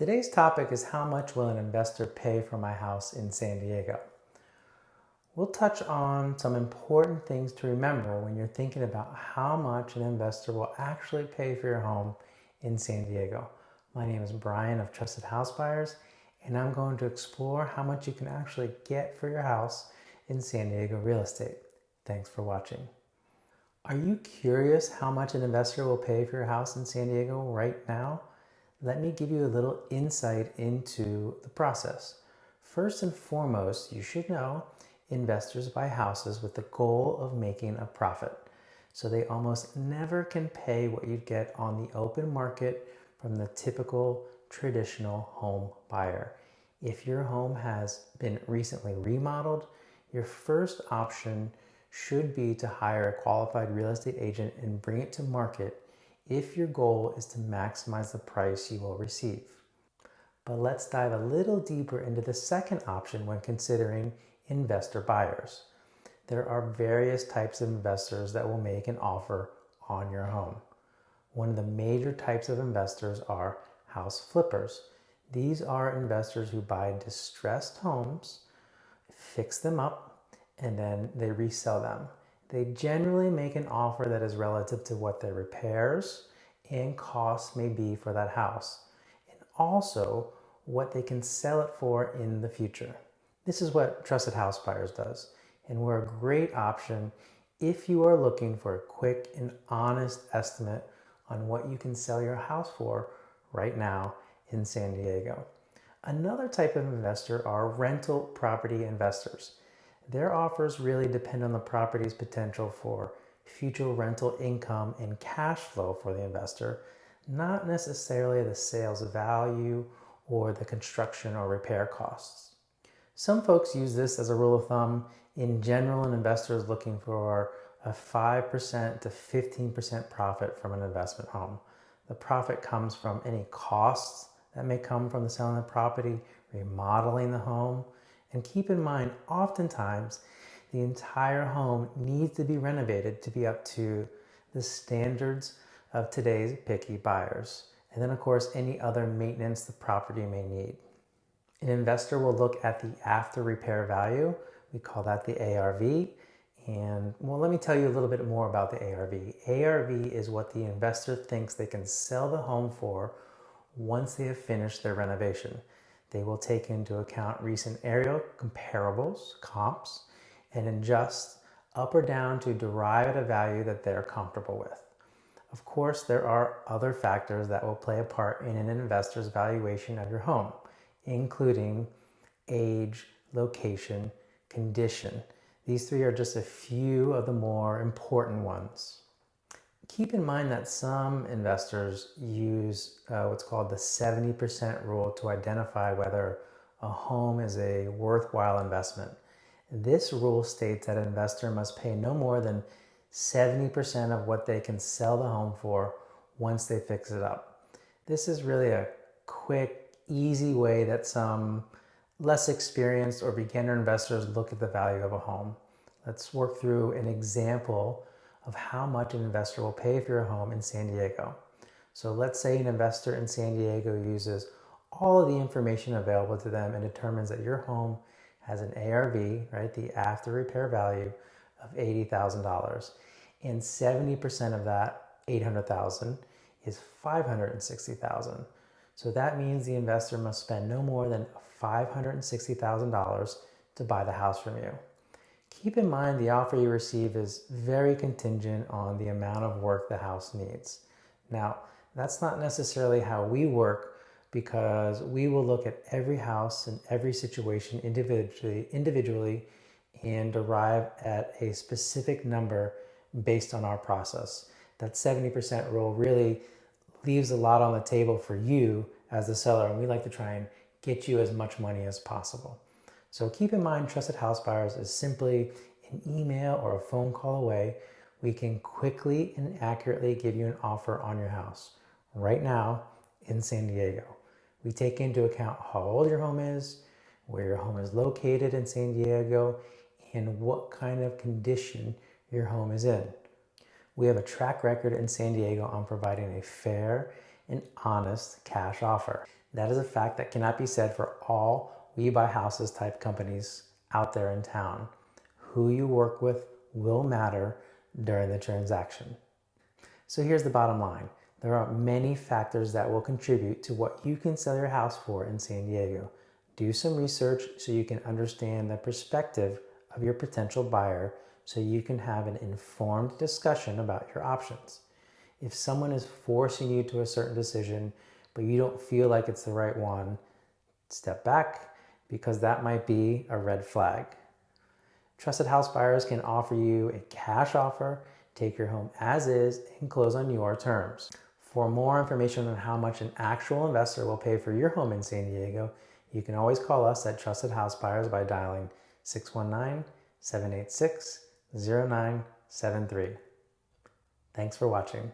Today's topic is how much will an investor pay for my house in San Diego? We'll touch on some important things to remember when you're thinking about how much an investor will actually pay for your home in San Diego. My name is Brian of Trusted House Buyers, and I'm going to explore how much you can actually get for your house in San Diego real estate. Thanks for watching. Are you curious how much an investor will pay for your house in San Diego right now? Let me give you a little insight into the process. First and foremost, you should know investors buy houses with the goal of making a profit. So they almost never can pay what you'd get on the open market from the typical traditional home buyer. If your home has been recently remodeled, your first option should be to hire a qualified real estate agent and bring it to market if your goal is to maximize the price you will receive. But let's dive a little deeper into the second option when considering investor buyers. There are various types of investors that will make an offer on your home. One of the major types of investors are house flippers. These are investors who buy distressed homes, fix them up, and then they resell them. They generally make an offer that is relative to what their repairs and costs may be for that house, and also what they can sell it for in the future. This is what Trusted House Buyers does, and we're a great option if you are looking for a quick and honest estimate on what you can sell your house for right now in San Diego. Another type of investor are rental property investors. Their offers really depend on the property's potential for future rental income and cash flow for the investor, not necessarily the sales value or the construction or repair costs. Some folks use this as a rule of thumb. In general, an investor is looking for a 5% to 15% profit from an investment home. The profit comes from any costs that may come from the selling the property, remodeling the home. And keep in mind, oftentimes, the entire home needs to be renovated to be up to the standards of today's picky buyers. And then, of course, any other maintenance the property may need. An investor will look at the after repair value. We call that the ARV. And well, let me tell you a little bit more about the ARV. ARV is what the investor thinks they can sell the home for once they have finished their renovation. They will take into account recent area comparables, comps, and adjust up or down to derive at a value that they're comfortable with. Of course, there are other factors that will play a part in an investor's valuation of your home, including age, location, condition. These three are just a few of the more important ones. Keep in mind that some investors use what's called the 70% rule to identify whether a home is a worthwhile investment. This rule states that an investor must pay no more than 70% of what they can sell the home for once they fix it up. This is really a quick, easy way that some less experienced or beginner investors look at the value of a home. Let's work through an example of how much an investor will pay for your home in San Diego. So let's say an investor in San Diego uses all of the information available to them and determines that your home has an ARV, right, the after repair value of $80,000. And 70% of that, $800,000, is $560,000. So that means the investor must spend no more than $560,000 to buy the house from you. Keep in mind the offer you receive is very contingent on the amount of work the house needs. Now, that's not necessarily how we work, because we will look at every house and every situation individually and derive at a specific number based on our process. That 70% rule really leaves a lot on the table for you as the seller, and we like to try and get you as much money as possible. So keep in mind, Trusted House Buyers is simply an email or a phone call away. We can quickly and accurately give you an offer on your house right now in San Diego. We take into account how old your home is, where your home is located in San Diego, and what kind of condition your home is in. We have a track record in San Diego on providing a fair and honest cash offer. That is a fact that cannot be said for all We Buy Houses type companies out there in town. Who you work with will matter during the transaction. So here's the bottom line. There are many factors that will contribute to what you can sell your house for in San Diego. Do some research so you can understand the perspective of your potential buyer so you can have an informed discussion about your options. If someone is forcing you to a certain decision, but you don't feel like it's the right one, step back, because that might be a red flag. Trusted House Buyers can offer you a cash offer, take your home as is, and close on your terms. For more information on how much an actual investor will pay for your home in San Diego, you can always call us at Trusted House Buyers by dialing 619-786-0973. Thanks for watching.